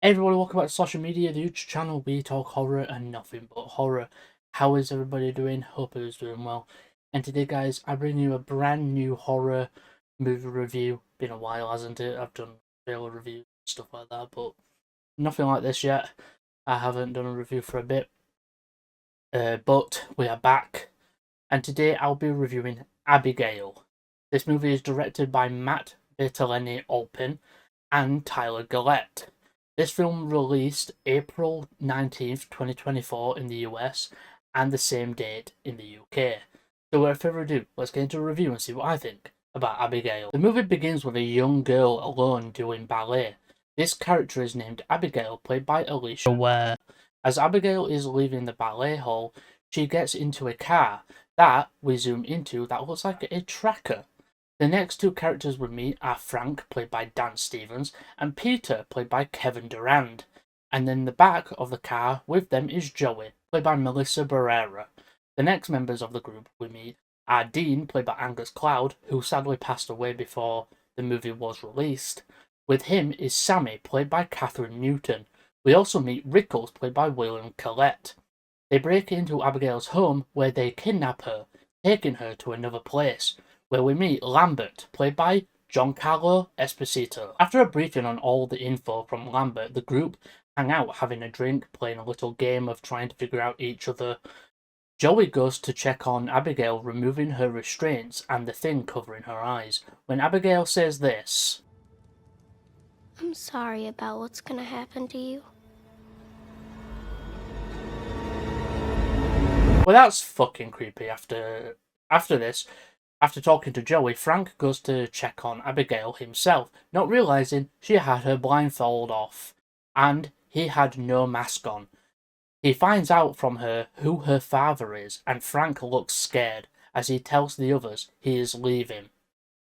Hey everybody, welcome back to Social Media, the YouTube channel. We talk horror and nothing but horror. How is everybody doing? Hope everyone's doing well. And today, guys, I bring you a brand new horror movie review. Been a while, hasn't it? I've done trailer reviews and stuff like that, but nothing like this yet. I haven't done a review for a bit. But we are back. And today I'll be reviewing Abigail. This movie is directed by Matt Bertolini-Olpin and Tyler Gillette. This film released April 19th, 2024 in the US and the same date in the UK. So without further ado, let's get into a review and see what I think about Abigail. The movie begins with a young girl alone doing ballet. This character is named Abigail, played by Alicia Ware. As Abigail is leaving the ballet hall, she gets into a car that we zoom into that looks like a tracker. The next two characters we meet are Frank, played by Dan Stevens, and Peter, played by Kevin Durand. And in the back of the car with them is Joey, played by Melissa Barrera. The next members of the group we meet are Dean, played by Angus Cloud, who sadly passed away before the movie was released. With him is Sammy, played by Catherine Newton. We also meet Rickles, played by William Collette. They break into Abigail's home where they kidnap her, taking her to another place, where we meet Lambert, played by Giancarlo Esposito. After a briefing on all the info from Lambert, the group hang out having a drink, playing a little game of trying to figure out each other. Joey goes to check on Abigail, removing her restraints and the thing covering her eyes, when Abigail says this: I'm sorry about what's gonna happen to you. Well, that's fucking creepy. After this, after talking to Joey, Frank goes to check on Abigail himself, not realizing she had her blindfold off, and he had no mask on. He finds out from her who her father is, and Frank looks scared as he tells the others he is leaving.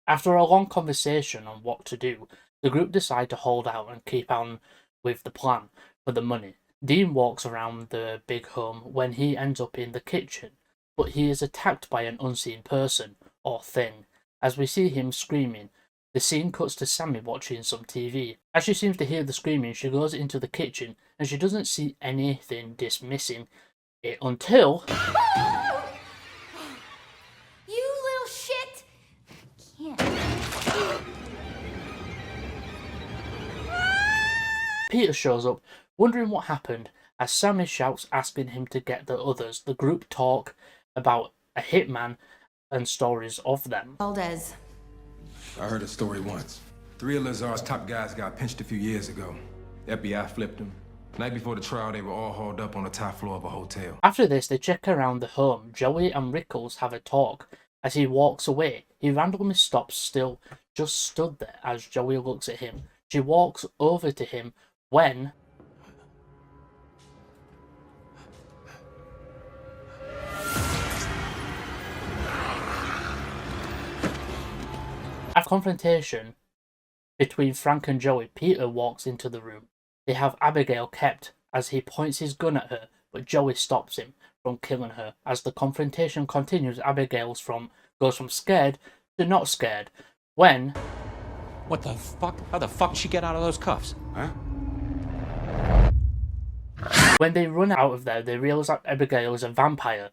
After a long conversation on what to do, the group decide to hold out and keep on with the plan for the money. Dean walks around the big home when he ends up in the kitchen, but he is attacked by an unseen person, or thing, as we see him screaming. The scene cuts to Sammy watching some TV. As she seems to hear the screaming, she goes into the kitchen and she doesn't see anything dismissing it until... You little shit! Can't. Peter shows up, wondering what happened. As Sammy shouts, asking him to get the others, the group talk about a hitman and stories of them. Valdez. I heard a story once. 3 of Lazar's top guys got pinched a few years ago. FBI flipped them. Night before the trial, they were all hauled up on the top floor of a hotel. After this, they check around the home. Joey and Rickles have a talk. As he walks away, he randomly stops still, just stood there as Joey looks at him. She walks over to him when... After confrontation between Frank and Joey, Peter walks into the room. They have Abigail kept as he points his gun at her, but Joey stops him from killing her. As the confrontation continues, Abigail goes from scared to not scared when... What the fuck? How the fuck did she get out of those cuffs? Huh? When they run out of there, they realize that Abigail is a vampire.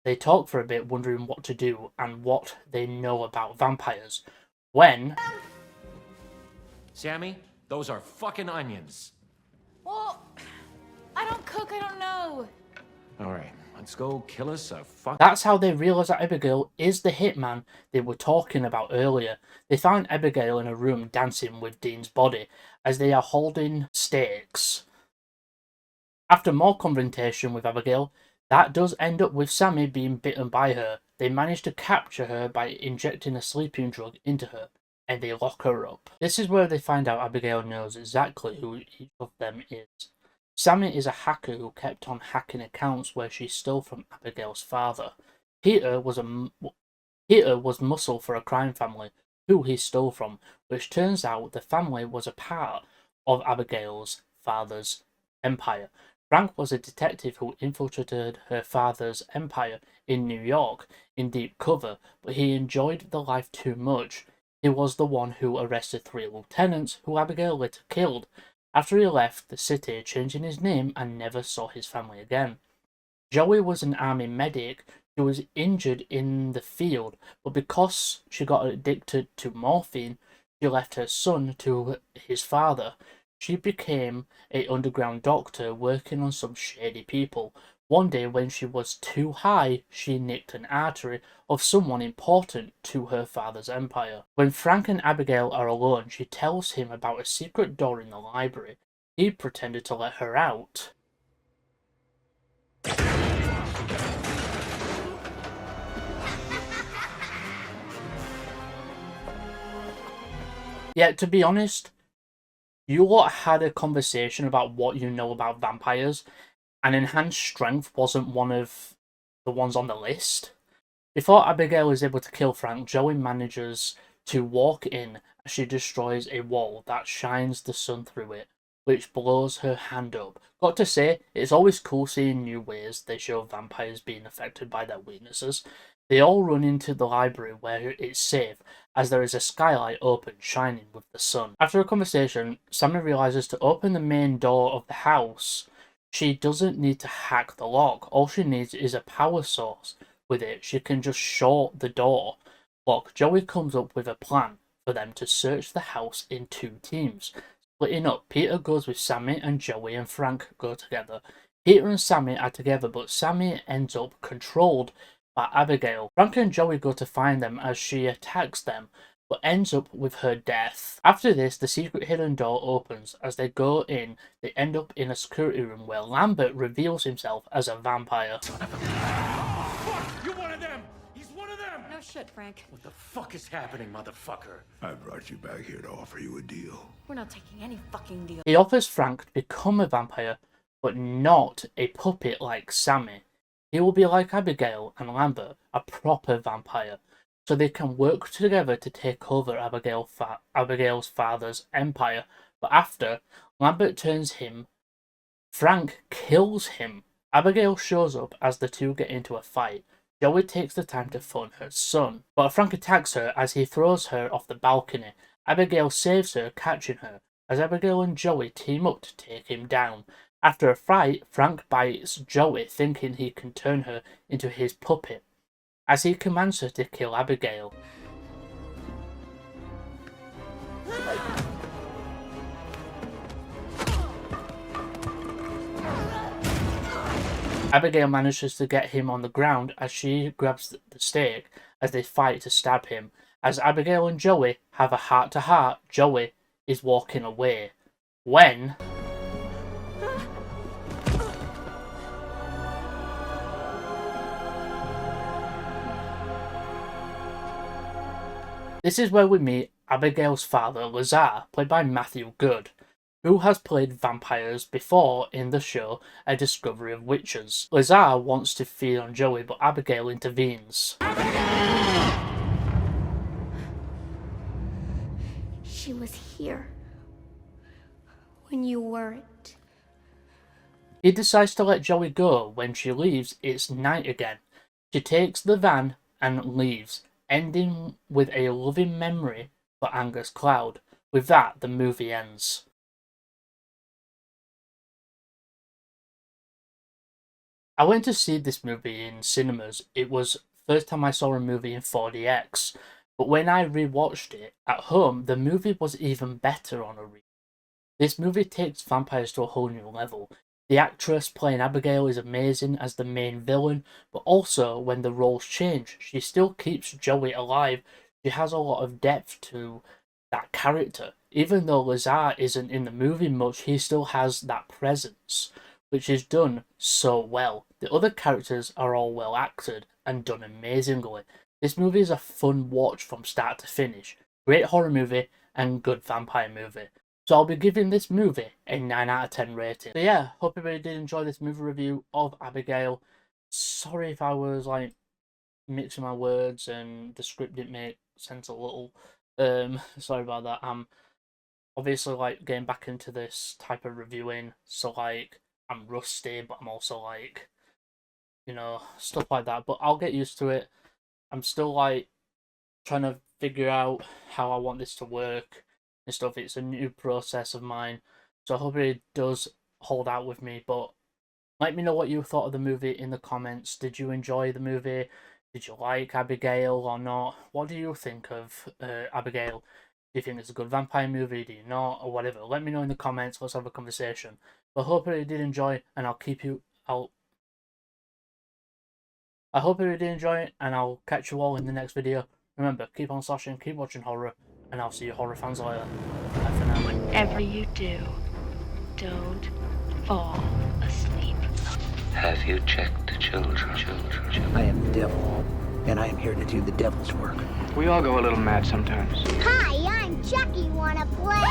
They talk for a bit, wondering what to do and what they know about vampires. When... Sammy, those are fucking onions. Well, I don't cook, I don't know. Alright, let's go kill us a fuck. That's how they realize that Abigail is the hitman they were talking about earlier. They find Abigail in a room dancing with Dean's body as they are holding stakes. After more confrontation with Abigail, that does end up with Sammy being bitten by her. They manage to capture her by injecting a sleeping drug into her, and they lock her up. This is where they find out Abigail knows exactly who each of them is. Sammy is a hacker who kept on hacking accounts where she stole from Abigail's father. Peter was muscle for a crime family who he stole from, which turns out the family was a part of Abigail's father's empire. Frank was a detective who infiltrated her father's empire in New York in deep cover, but he enjoyed the life too much. He was the one who arrested 3 lieutenants who Abigail later killed. After he left the city, changing his name, and never saw his family again. Joey was an army medic who was injured in the field, but because she got addicted to morphine, she left her son to his father. She became an underground doctor working on some shady people. One day when she was too high, she nicked an artery of someone important to her father's empire. When Frank and Abigail are alone, she tells him about a secret door in the library. He pretended to let her out. Yeah, to be honest, you lot had a conversation about what you know about vampires, and enhanced strength wasn't one of the ones on the list. Before Abigail is able to kill Frank, Joey manages to walk in as she destroys a wall that shines the sun through it, which blows her hand up. Got to say, it's always cool seeing new ways they show vampires being affected by their weaknesses. They all run into the library where it's safe, as there is a skylight open, shining with the sun. After a conversation, Sammy realizes to open the main door of the house, she doesn't need to hack the lock. All she needs is a power source. With it, she can just short the door lock. Joey comes up with a plan for them to search the house in 2 teams. Splitting up, Peter goes with Sammy and Joey, and Frank go together. Peter and Sammy are together, but Sammy ends up controlled by Abigail. Frank and Joey go to find them as she attacks them, but ends up with her death. After this, the secret hidden door opens. As they go in, they end up in a security room where Lambert reveals himself as a vampire. You're one of them! He's one of them! No shit, Frank. What the fuck is happening, motherfucker? I brought you back here to offer you a deal. We're not taking any fucking deal. He offers Frank to become a vampire, but not a puppet like Sammy. He will be like Abigail and Lambert, a proper vampire, so they can work together to take over Abigail's father's empire. But after Lambert turns him, Frank kills him. Abigail shows up as the two get into a fight. Joey takes the time to phone her son, but Frank attacks her as he throws her off the balcony. Abigail saves her, catching her, as Abigail and Joey team up to take him down. After a fight, Frank bites Joey, thinking he can turn her into his puppet, as he commands her to kill Abigail. Abigail manages to get him on the ground as she grabs the stake as they fight to stab him. As Abigail and Joey have a heart-to-heart, Joey is walking away when this is where we meet Abigail's father, Lazar, played by Matthew Good, who has played vampires before in the show A Discovery of Witches. Lazar wants to feed on Joey, but Abigail intervenes. She was here when you weren't. He decides to let Joey go. When she leaves, it's night again. She takes the van and leaves, ending with a loving memory for Angus Cloud. With that, the movie ends. I went to see this movie in cinemas. It was the first time I saw a movie in 4DX, but when I rewatched it at home, the movie was even better on a re. This movie takes vampires to a whole new level. The actress playing Abigail is amazing as the main villain, but also when the roles change, she still keeps Joey alive. She has a lot of depth to that character. Even though Lazar isn't in the movie much, he still has that presence, which is done so well. The other characters are all well acted and done amazingly. This movie is a fun watch from start to finish. Great horror movie and good vampire movie. So I'll be giving this movie a 9 out of 10 rating. So yeah, hope everybody did enjoy this movie review of Abigail. Sorry if I was like mixing my words and the script didn't make sense a little. Sorry about that. I'm obviously like getting back into this type of reviewing, so like I'm rusty, but I'm also like, you know, stuff like that. But I'll get used to it. I'm still like trying to figure out how I want this to work and stuff. It's a new process of mine, So I hope it does hold out with me. But let me know what you thought of the movie in the comments. Did you enjoy the movie? Did you like Abigail or not? What do you think of Abigail? Do you think it's a good vampire movie? Do you not? Or whatever. Let me know in the comments. Let's have a conversation. But I hope you did enjoy, and I hope you did enjoy it, and I'll catch you all in the next video. Remember, keep on slashing, keep watching horror, and I'll see you horror fans later. Bye for now. Whatever you do, don't fall asleep. Have you checked the children? I am the devil, and I am here to do the devil's work. We all go a little mad sometimes. Hi, I'm Chucky. Wanna play?